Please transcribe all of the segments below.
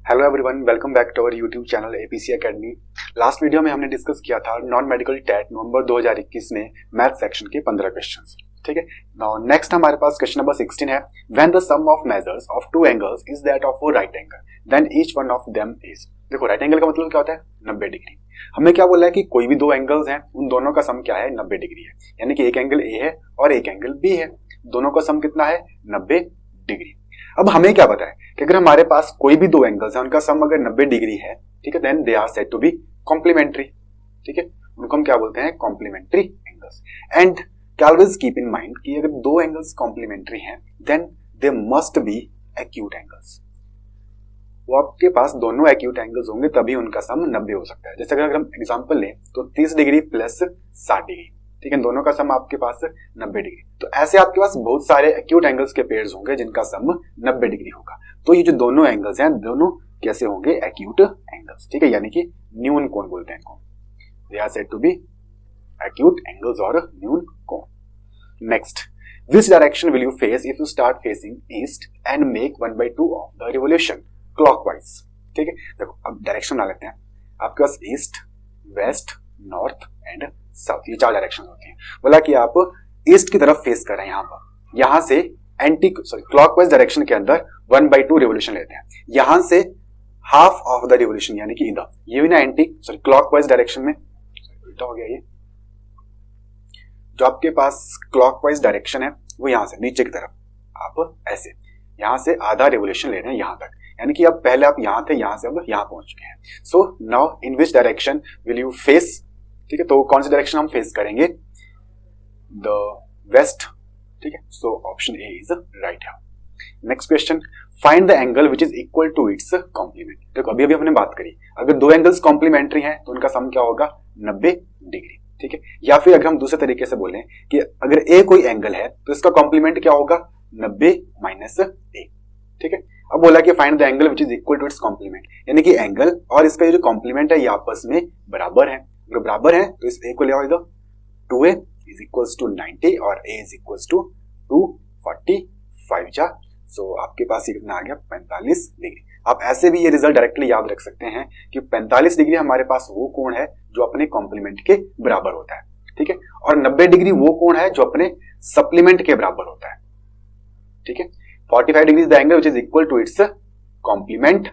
Hello everyone, welcome back to our YouTube channel APC Academy. Last video में हमने discuss किया था non medical TET नवंबर 2021 में math section के 15 क्वेश्चंस। ठीक है, नाउ नेक्स्ट हमारे पास क्वेश्चन नंबर 16 है। When the sum of measures of two angles is that of a right angle then each one of them is. देखो, right angle का मतलब क्या होता है? 90 डिग्री। हमें क्या बोला है कि कोई भी दो एंगल्स हैं, उन दोनों का सम क्या है? 90 डिग्री है। यानी कि एक एंगल ए है और एक एंगल बी है, दोनों का सम कितना है? 90 डिग्री। अब हमें क्या पता है कि अगर हमारे पास कोई भी दो एंगल्स हैं, उनका सम अगर 90 डिग्री है, ठीक है, then they are said to be complementary. ठीक है, उनको हम क्या बोलते हैं? Complementary angles. And always keep in mind कि अगर दो एंगल्स कॉम्प्लीमेंट्री हैं then they must be acute angles. वो आपके पास दोनों एक्यूट एंगल्स होंगे तभी उनका सम 90 हो सकता है। जैसे अगर हम एग्जांपल लें तो 30 डिग्री प्लस 60 डिग्री, ठीक है, दोनों का सम आपके पास 90 डिग्री। तो ऐसे आपके पास बहुत सारे एक्यूट एंगल्स के पेयर्स होंगे जिनका सम 90 डिग्री होगा। तो ये जो दोनों एंगल्स हैं, दोनों कैसे होंगे? Acute angles. ठीक है, यानी कि न्यून कोण बोलते हैं इनको। They are said to be acute angles और न्यून कोण। Next, which direction will you face if you start facing east and make 1/2 of the revolution clockwise. ठीक है, देखो अब डायरेक्शन बना लेते हैं। आपके पास east, west, north and south, ये चार डायरेक्शन होती हैं। बोला कि आप ईस्ट की तरफ फेस कर रहे हैं, यहां से क्लॉकवाइज डायरेक्शन के अंदर 1/2 रिवोल्यूशन लेते हैं। यहां से हाफ ऑफ द रिवोल्यूशन यानी कि इधर, ये भी ना क्लॉकवाइज डायरेक्शन में उल्टा हो गया। ये जो आपके पास क्लॉकवाइज डायरेक्शन है वो यहां से नीचे की तरफ, आप ऐसे यहां से आधा रिवोल्यूशन ले रहे हैं यहां तक, यानी कि अब पहले आप यहां थे, यहां से अब यहां पहुंच गए हैं। So now in which direction will you face? ठीक है, तो कौन सी डायरेक्शन हम फेस करेंगे? The west. ठीक है, so option A is right है। Next question, find the angle which is equal to its complement. देखो अभी हमने बात करी, अगर दो एंगल्स कॉम्प्लीमेंट्री हैं तो उनका सम क्या होगा? 90 डिग्री। ठीक है, या फिर अगर हम दूसरे तरीके से बोलें कि अगर ए कोई एंगल है तो इसका कॉम्प्लीमेंट क्या होगा? 90 माइनस ए। ठीक है, अब बोला कि find the angle which is equal to its complement, यानी कि एंगल और इसका जो कॉम्प्लीमेंट है ये आपस में बराबर है। अगर बराबर है तो इस ए को ले आओ इधर, 2a इज इक्वल्स टू 90 और a इज इक्वल्स टू 245 जा। सो आपके पास ये कितना आ गया? 45 डिग्री। आप ऐसे भी ये रिजल्ट डायरेक्टली याद रख सकते हैं कि 45 डिग्री हमारे पास वो कोण है जो अपने कॉम्प्लीमेंट के बराबर होता है। ठीक है, और 90 डिग्री वो कोण है जो अपने सप्लीमेंट के बराबर होता है। ठीक है, 45 degree is the angle which is equal to its complement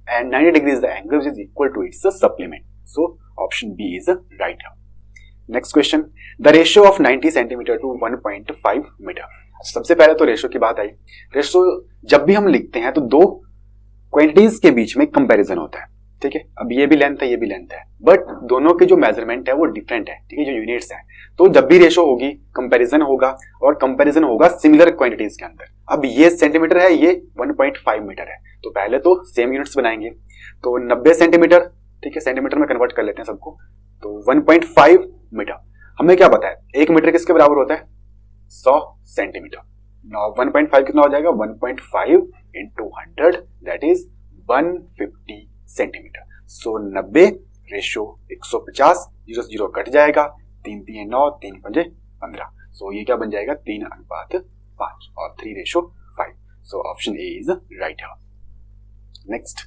and 90 degree is the angle which is equal to its supplement. So option B is right. Next question, the ratio of 90 centimetre to 1.5 metre. सबसे पहले तो ratio की बात आई। Ratio जब भी हम लिखते हैं तो दो क्वांटिटीज के बीच में कंपैरिजन होता है। ठीक है, अब ये भी लेंथ है, ये भी लेंथ है, बट दोनों के जो मेजरमेंट है वो डिफरेंट है। ठीक है, जो यूनिट्स हैं, तो जब भी रेशियो होगी कंपैरिजन होगा, और कंपैरिजन होगा सिमिलर क्वांटिटीज के अंदर। अब ये सेंटीमीटर है, ये 1.5 मीटर है, तो पहले तो सेम यूनिट्स बनाएंगे। तो 90 सेंटीमीटर, ठीक है, सेंटीमीटर में कन्वर्ट कर लेते हैं सबको, तो 1.5 मीटर। हमें क्या पता है? 1 मीटर किसके बराबर होता है? 100 सेंटीमीटर। नाउ 1.5 कितना हो जाएगा? 1.5 into 100 that is 150 centimetre. So 90 ratio 150, 0 से 0 कट जाएगा, 3 3 9, 3 5 15। सो ये क्या बन जाएगा? 3:5 और 3:5। So option A is right है। Next,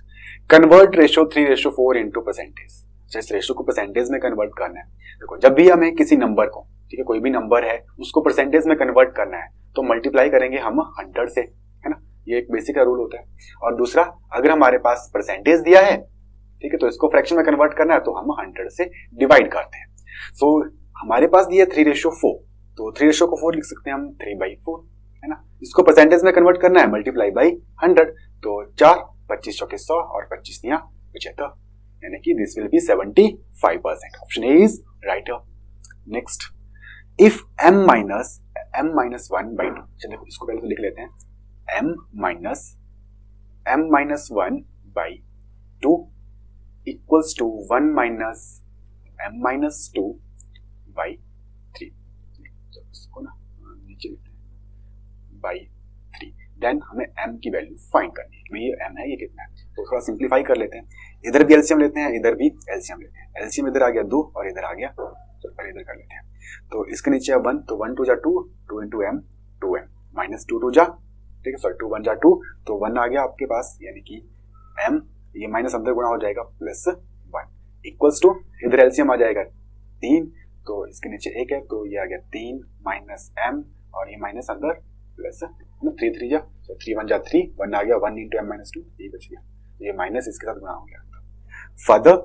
convert ratio 3:4 into percentage. इस रेशियो को परसेंटेज में कन्वर्ट करना है। देखो जब भी हमें किसी नंबर को, ठीक है, कोई भी नंबर है उसको परसेंटेज में कन्वर्ट करना है तो मल्टीप्लाई करेंगे हम 100 से, है ना, ये एक बेसिक रूल होता है। और दूसरा, अगर हमारे पास परसेंटेज दिया है, ठीक है, तो इसको फ्रैक्शन में कन्वर्ट करना है तो हम 100 से डिवाइड करते हैं। सो हमारे पास दिया 3:4, तो 3:4 लिख सकते हैं हम 3/4, है ना। इसको परसेंटेज में कन्वर्ट करना है, मल्टीप्लाई बाई 100, तो 4 25 चौके 100 और 25 तिया 75, यानी कि this will be 75%। Option A is right. Next, if m minus 1/2, चलिए इसको पहले तो लिख लेते हैं, m minus 1/2 equals to 1 minus m minus 2/3। इसको ना नीचे लिखते हैं बाई 3। देन हमें m की वैल्यू फाइंड करनी है। ये m है, ये कितना है, तो थोड़ा सिंप्लीफाई कर लेते हैं। इधर भी एलसीएम लेते हैं, इधर भी एलसीएम लेते हैं। एलसीएम इधर आ गया 2 और इधर आ गया, तो पहले इधर कर लेते हैं। तो इसके नीचे है 1, तो 1 2 जा 2, 2 इंटू m 2m माइनस 2 2 जा, ठीक है, सॉरी 2 1 जा 2, तो 1 आ गया आपके पास, यानी कि m ये माइनस अंदर गुणा हो जाएगा +1 इक्वल्स टू इधर एलसीएम आ जाएगा 3, तो इसके नीचे 1 है तो ये आ गया 3 माइनस m और ये माइनस अंदर प्लस 3 3 जा, तो 3 1 जा 3, 1 आ गया 1 इंटू m माइनस 2, ये बच गया, ये माइनस इसके साथ गुणा हो गया। Further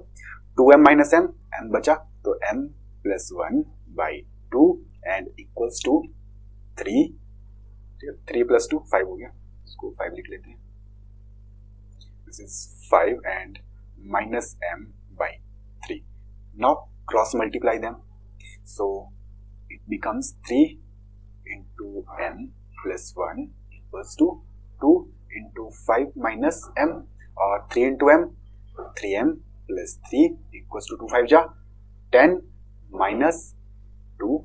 2m minus m, m बचा तो m plus 1 by 2 and equals to 3, 3 प्लस 2 5 हो गया, इसको 5 लिख लेते हैं, this is 5 and minus m by 3। Now cross multiply them, so it becomes 3 into m plus 1 equals to 2 into 5 minus m और 3 into m 3m plus 3 equals to 2 5 जा 10 minus 2m,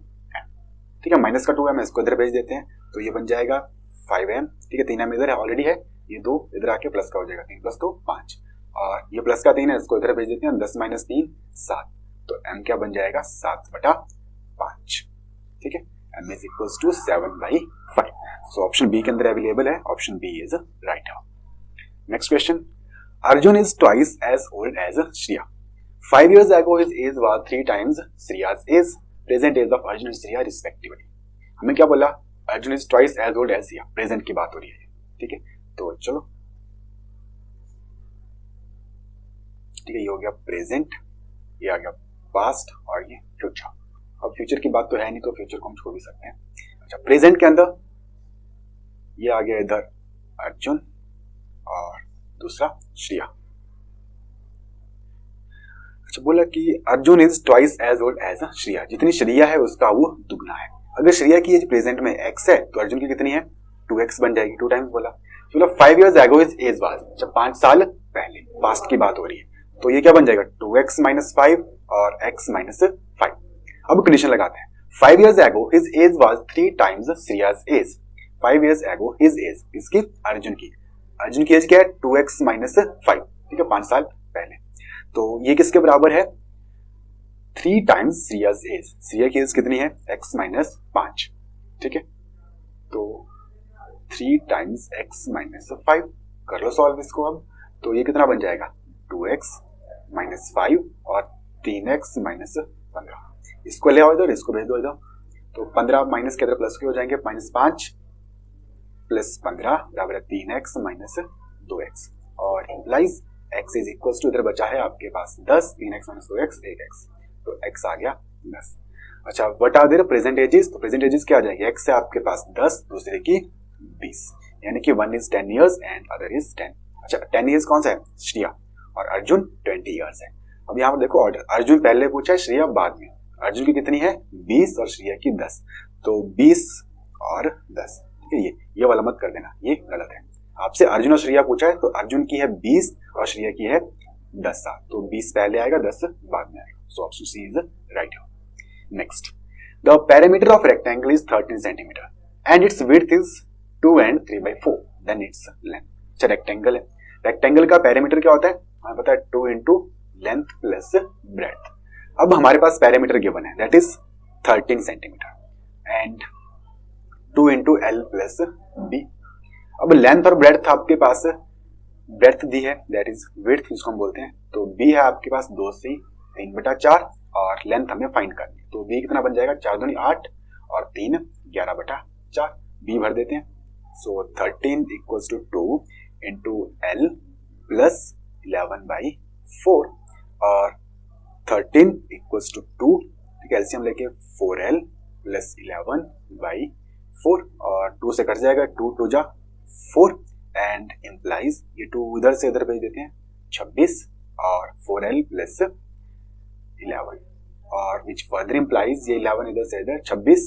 ठीक है, माइनस का 2m इसको इधर भेज देते हैं तो ये बन जाएगा 5m, ठीक है, 3m इधर है ऑलरेडी है, ये 2 इधर आके प्लस का हो जाएगा, 3 प्लस 2 5 और ये प्लस का 3 है इसको इधर भेज देते हैं, 10 माइनस 3 7, तो m क्या बन जाएगा 7/5, ठीक है, m is equals to 7/5। So option B के अंदर अवेलेबल है, option B is right. Next question, Arjun is twice as old as Shriya. 5 years ago his age was 3 times Shriya's age, present age of Arjun and Shriya respectively। हमें क्या बोला, Arjun is twice as old as Shriya, present की बात हो रही है, ठीक है, तो चलो, ठीक है, ये हो गया प्रेजेंट, ये आ गया पास्ट और ये फ्यूचर। अब फ्यूचर की बात तो है नहीं तो फ्यूचर को हम छोड़ भी सकते हैं। अच्छा, प्रेजेंट के अंदर ये आ गया इधर अर्जुन और दूसरा श्रिया। अच्छा, बोला कि Arjun is twice as old as Shriya, जितनी श्रिया है उसका वो दुगना है। अगर श्रिया की एज प्रेजेंट में x है तो अर्जुन की कितनी है 2x बन जाएगी, 2 टाइम्स बोला। चलो 5 years ago his age was, जब 5 साल पहले, पास्ट की बात हो रही है, तो ये क्या बन जाएगा 2x माइनस 5 और x माइनस 5। अब कंडीशन लगाते हैं, 5 years ago his age was 3 times Shriya's age। 5 years ago his age, इसकी अर्जुन की एज क्या है 2x माइनस 5, ठीक है, 5 साल पहले, तो ये किसके बराबर है 3 times Shriya's age। श्रिया की एज कितनी है x माइनस 5, ठीक है, तो 3 times x माइनस 5 कर लो सॉल्व इसको अब, तो ये कितना बन जाएगा 2x माइनस 5 और 3x माइनस 15। इसको ले आओ इधर, इसको भेज दो इधर, तो 15 माइनस के इधर प्लस के हो जाएंगे, माइनस 5 प्लस 15 बराबर है 3x माइनस 2x और implies x is equal to, इधर बचा है आपके पास 10, 3x माइनस 2x 1x, तो x आ गया 10। अच्छा, what are their present ages, तो प्रेजेंट एजेस क्या आ जाएगी, x है आपके पास 10, दूसरे की 20, यानी कि one is 10 years and other is 10। अच्छा, 10 years कौन सा है श्रिया और अर्जुन 20 years है। अब यहाँ पर देखो ऑर्डर, अर्जुन पहले पूछा है, श्रिया बाद में। अर्जुन की कितनी है 20 और श्रिया की 10, तो 20 और 10, ठीक है, ये वाला मत कर देना, ये गलत है। आपसे अर्जुन और श्रिया पूछा है तो अर्जुन की है 20 और श्रिया की है 10 साल, तो 20 पहले आएगा 10 बाद में आएगा, so option C is right. Next, the parameter of rectangle is 13 centimetre and its width is 2 and 3/4, then its length. अच्छा, रेक्टेंगल है, रेक्टेंगल का पैरामीटर क्या होता है हमें पता है 2 into लेंथ प्लस ब्रेड्थ। अब हमारे पास पैरामीटर गिवन है that is 13 centimetre and 2 into L plus B। अब लेंथ और ब्रेड्थ आपके पास, ब्रेड्थ दी है दैट इज विड्थ जिसको हम बोलते हैं, तो B है आपके पास 2 से 3/4 और लेंथ हमें फाइंड करनी, तो B कितना बन जाएगा 4 दूनी 8 और 3 11/4, B भर देते हैं, so 13 equals to 2 into L plus 11/4 और 13 इक्वल्स टू 2, ठीक है, एलसीएम लेके 4L प्लस 11/4 और 2 से कट जाएगा, 2 2 जा 4 एंड इम्प्लाइज ये 2 इधर से इधर भेज देते हैं 26 और 4L प्लस 11 और विच फर्दर इम्प्लाइज ये 11 इधर से इधर 26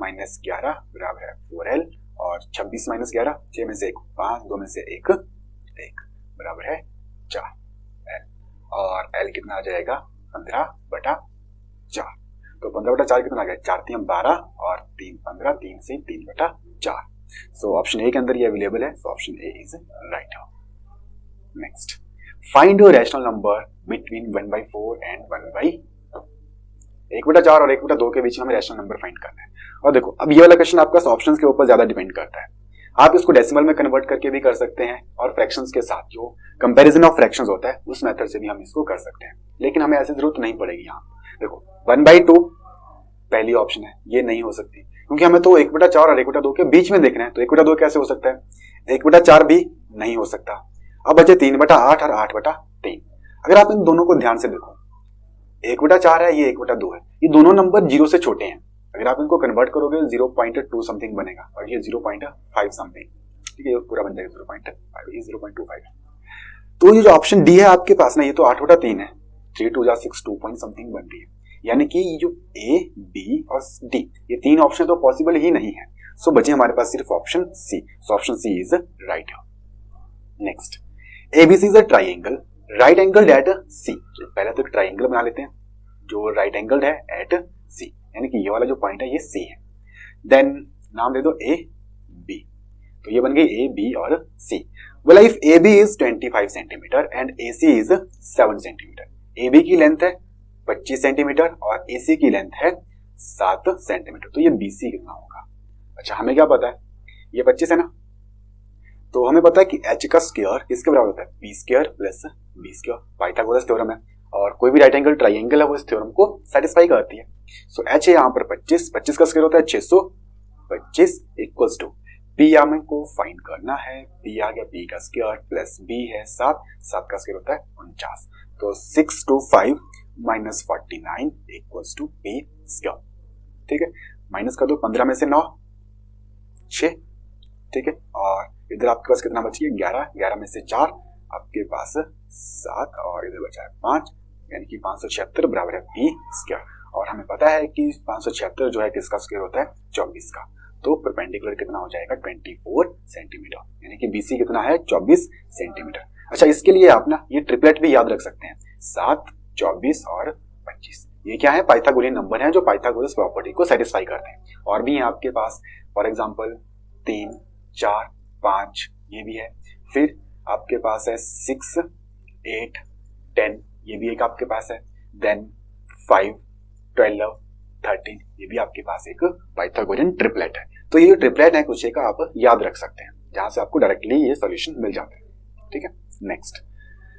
माइनस 11 बराबर है 4L और 26 माइनस 11 6 में से 1 5, 2 में से 1 बराबर है 4L और L कितना आ जाएगा 15/4, तो 15/4 कितना आ गया 4 3 12 और 3 15, 3 से 3/4, सो ऑप्शन ए के अंदर ये अवेलेबल है, so option A is right. Next, find your rational number between 1/4 and 1/2। 1/4 और 1/2 के बीच में हमें रैशनल नंबर फाइंड करना है। और देखो अब ये वाला क्वेश्चन आपका ऑप्शंस के ऊपर ज्यादा डिपेंड करता है, आप इसको डेसिमल में कन्वर्ट करके भी कर सकते हैं और फ्रैक्शंस के साथ जो कंपैरिजन ऑफ फ्रैक्शंस होता है उस मेथड से भी हम इसको कर सकते हैं, लेकिन हमें ऐसी जरूरत नहीं पड़ेगी। यहाँ देखो 1/2 पहली ऑप्शन है, ये नहीं हो सकती क्योंकि हमें तो 1/4 और 1/2 के बीच में देखना है, तो 1/2 कैसे हो सकता है, 1/4 भी नहीं हो सकता। अब बचे 3/8 और 8/3। अगर आप इन दोनों को ध्यान से देखो, 1/4 है, ये 1/2 है, ये दोनों नंबर 0 से छोटे हैं। अगर आप इनको कन्वर्ट करोगे 0.2 समथिंग बनेगा और ये 0.5 समथिंग, ठीक है, ये पूरा बन जाएगा 0.5, ये 0.25 है। तो ये जो ऑप्शन डी है आपके पास ना, ये तो 8/3 है, 3 2 जा 6 2 पॉइंट समथिंग बन रही है, यानी कि ये जो ए बी और डी ये तीन ऑप्शन तो पॉसिबल ही नहीं है। सो बचे हमारे पास सिर्फ option C, so option C is right. Next, ABC is a triangle right angled at C. पहले तो ट्राइंगल बना लेते हैं जो राइट एंगल्ड है एट सी, यानी कि ये वाला जो पॉइंट है ये सी है। देन नाम दे दो ए बी, तो ये बन गई ए बी और C. Well if A B is 25 centimetre and A C is 7 centimetre, A B की लेंथ है 25 सेंटीमीटर और ए सी की लेंथ है 7 सेंटीमीटर, तो ये बी सी कितना होगा। अच्छा, हमें क्या पता है, ये 25 है ना, तो हमें पता है कि h का स्क्वायर किसके बराबर होता है, b square plus b square, Pythagoras theorem है और कोई भी राइट एंगल ट्राइंगल है वो इस थ्योरम को सेटिस्फाई करती है। सो h है यहाँ पर 25 का स्क्वायर होता है 625 इक्वल्स टू b हमें को फाइंड करना है, b आ गया b का स्क्वायर प्लस b है 7 का स्क्वायर होता है 49, तो 625 minus 49 equals to b square. ठीक है, माइनस कर दो, 15 में से 9 6, ठीक है, और इधर आपके पास कितना बची है 11 में से 4 आपके पास 7 और इधर बचा है 5, यानी कि 576 बराबर है बी स्क्वायर। और हमें पता है कि 576 जो है किसका स्क्वायर होता है 24 का, तो परपेंडिकुलर कितना हो जाएगा 24 सेंटीमीटर, यानी कि बीसी कितना है 24 सेंटीमीटर। अच्छा, इसके लिए आप ना ये ट्रिपलेट भी याद रख सकते हैं, 7 24 और 25, ये क्या है पाइथागोरियन नंबर है जो पाइथागोरस प्रॉपर्टी को सेटिस्फाई करते हैं। और भी है आपके पास, फॉर एग्जांपल 3 4 5 ये भी है, फिर आपके पास है 6 8 10 ये भी एक आपके पास है, देन 5 12 13 ये भी आपके पास एक पाइथागोरियन ट्रिपलेट है। तो ये जो ट्रिपलेट है कुछ एक आप याद रख सकते हैं जहां से आपको डायरेक्टली ये सॉल्यूशन मिल जाता है। ठीक है, next,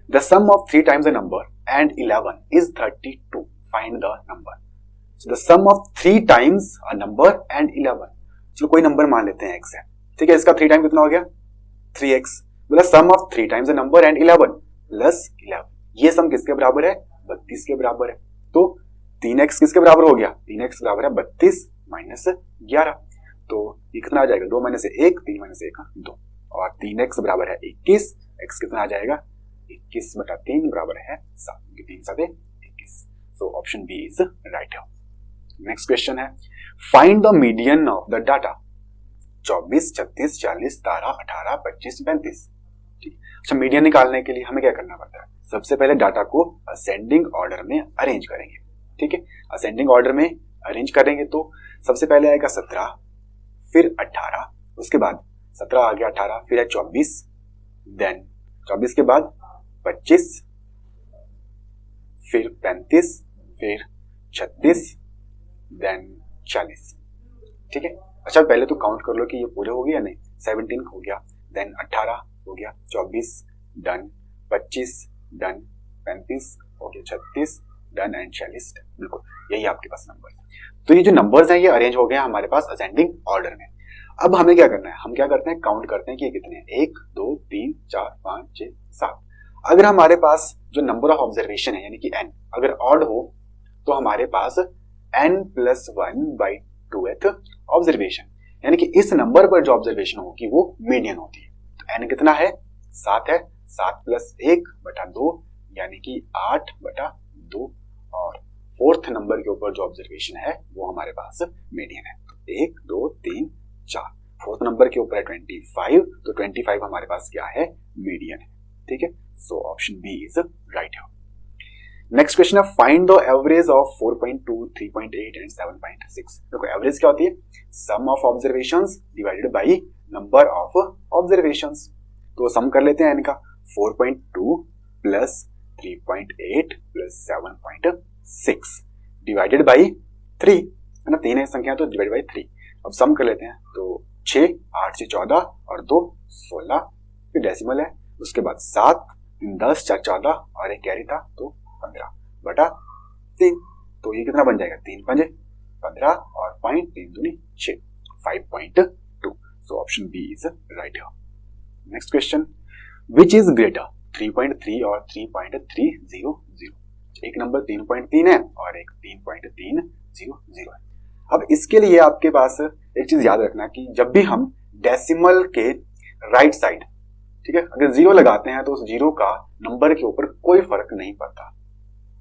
the sum of 3 times a number and 11 is 32, find the number. The sum of 3 times a number and 11, चलो कोई नंबर मान लेते हैं x है, ठीक है, इसका 3 टाइम कितना हो गया 3x, मतलब sum of 3 times a number and 11 plus 11, ये सम किसके बराबर है 32 के बराबर है। तो 3x किसके बराबर हो गया, 3x बराबर है 32 माइनस 11, तो ये कितना आ जाएगा 2 माइनस से 1, 3 माइनस 1 2, और 3x बराबर है 21, x कितना आ जाएगा 21/3 बराबर है 7, 3 7 21, so option B is right. Next question है, find the median of the data 24 36 40 13 18 25 35। ठीक, अच्छा, मीडियन निकालने के लिए हमें क्या करना पड़ता है, सबसे पहले डाटा को असेंडिंग ऑर्डर में अरेंज करेंगे। ठीक है, असेंडिंग ऑर्डर में अरेंज करेंगे तो सबसे पहले आएगा 17, फिर 18, उसके बाद 17 आ गया 18, फिर है 24, देन 24 के बाद 25, फिर 35, फिर 36, देन 40। ठीक है, अच्छा पहले तो काउंट कर लो कि ये पूरे हो गए या नहीं, 17 हो गया, देन 18 हो गया, 24 डन, 25 डन, 35 हो गया, 36 डन एंड 40, बिल्कुल यही आपके पास नंबर है। तो ये जो नंबर्स हैं ये अरेंज हो गए हैं हमारे पास असेंडिंग ऑर्डर में। अब हमें क्या करना है, हम क्या करते हैं काउंट करते हैं कि ये कितने हैं, 1 2 3 4 5 6 7। अगर हमारे पास जो नंबर ऑफ ऑब्जर्वेशन है यानी कि n अगर ऑड हो तो हमारे पास n+1/2th ऑब्जर्वेशन, यानी कि इस नंबर पर जो ऑब्जर्वेशन होगी वो मीडियन होती है। तो n कितना है 7 है, 7 + 1/2 यानी कि 8/2, और फोर्थ नंबर के ऊपर जो ऑब्जर्वेशन है वो हमारे पास मीडियन है। तो 1 2 3 4, फोर्थ नंबर के ऊपर है 25, तो 25 हमारे पास क्या है मीडियन है। ठीक है, so option B is right. Next question है, find the average of 4.2 3.8 and 7.6। देखो एवरेज क्या होती है, sum of observations divided by number of observations. तो सम कर लेते हैं इनका, 4.2 प्लस 3.8 प्लस 7.6 डिवाइडेड बाई 3 है ना, 3 है संख्या तो डिवाइड बाई 3। अब सम कर लेते हैं, तो 6, 8 से 14 और 2 16, फिर डेसिमल है, उसके बाद 7, 3 10, 4 14 और एक कैरी था तो 15 बटा 3। तो ये कितना बन जाएगा, 3 पंजे 15 और पॉइंट 3 दूनी 6, 5.2। So option B is right. Next question, which is greater 3.3 और 3.300। एक नंबर 3.3 है और एक 3.300 है। अब इसके लिए आपके पास एक चीज याद रखना कि जब भी हम डेसिमल के राइट साइड, ठीक है, अगर 0 लगाते हैं तो उस 0 का नंबर के ऊपर कोई फर्क नहीं पड़ता।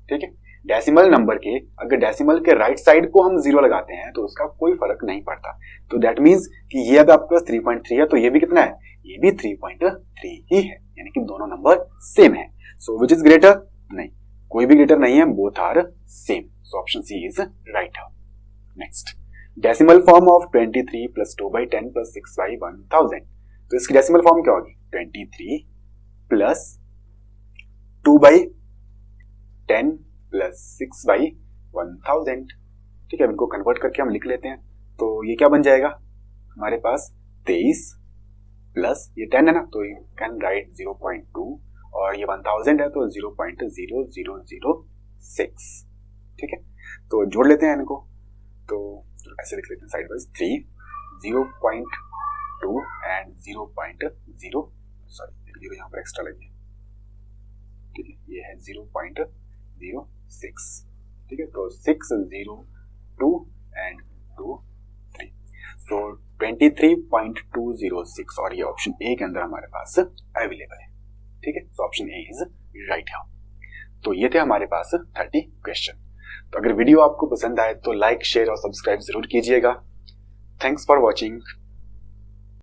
ठीक है, डेसिमल नंबर के अगर डेसिमल के राइट साइड को हम 0 लगाते हैं तो उसका कोई फर्क नहीं पड़ता। तो दैट मीन्स कि ये अगर आपके पास 3.3 है तो ये भी कितना है, ये भी 3.3 ही है, यानी कि दोनों नंबर सेम है। सो विच इज ग्रेटर, नहीं, कोई भी ग्रेटर नहीं है, both are same. So option C is right. Next, decimal form of 23 plus 2/10 plus 6/1000। तो इसकी डेसिमल फॉर्म क्या होगी, 23 प्लस 2/10 प्लस 6/1000। ठीक है, इनको कन्वर्ट करके हम लिख लेते हैं। तो ये क्या बन जाएगा हमारे पास, 23 प्लस ये 10 है ना, तो यू कैन राइट 0.2 और ये 1000 है तो 0.0006। ठीक है, तो जोड़ लेते हैं इनको, तो ऐसे लिख लेते हैं साइड वाइज, 3 0.2 एंड 0.0, सॉरी 0 यहाँ पर एक्स्ट्रा लगी है। ठीक है, ये है 0.06। ठीक है, तो 6 0 2 एंड 2 3, तो 23.206 और ये ऑप्शन ए के अंदर हमारे पास अवेलेबल है। ठीक है, तो ऑप्शन ए इज राइट है। तो ये थे हमारे पास 30 क्वेश्चन। तो अगर वीडियो आपको पसंद आए तो लाइक, शेयर और सब्सक्राइब जरूर कीजिएगा। Thanks for watching.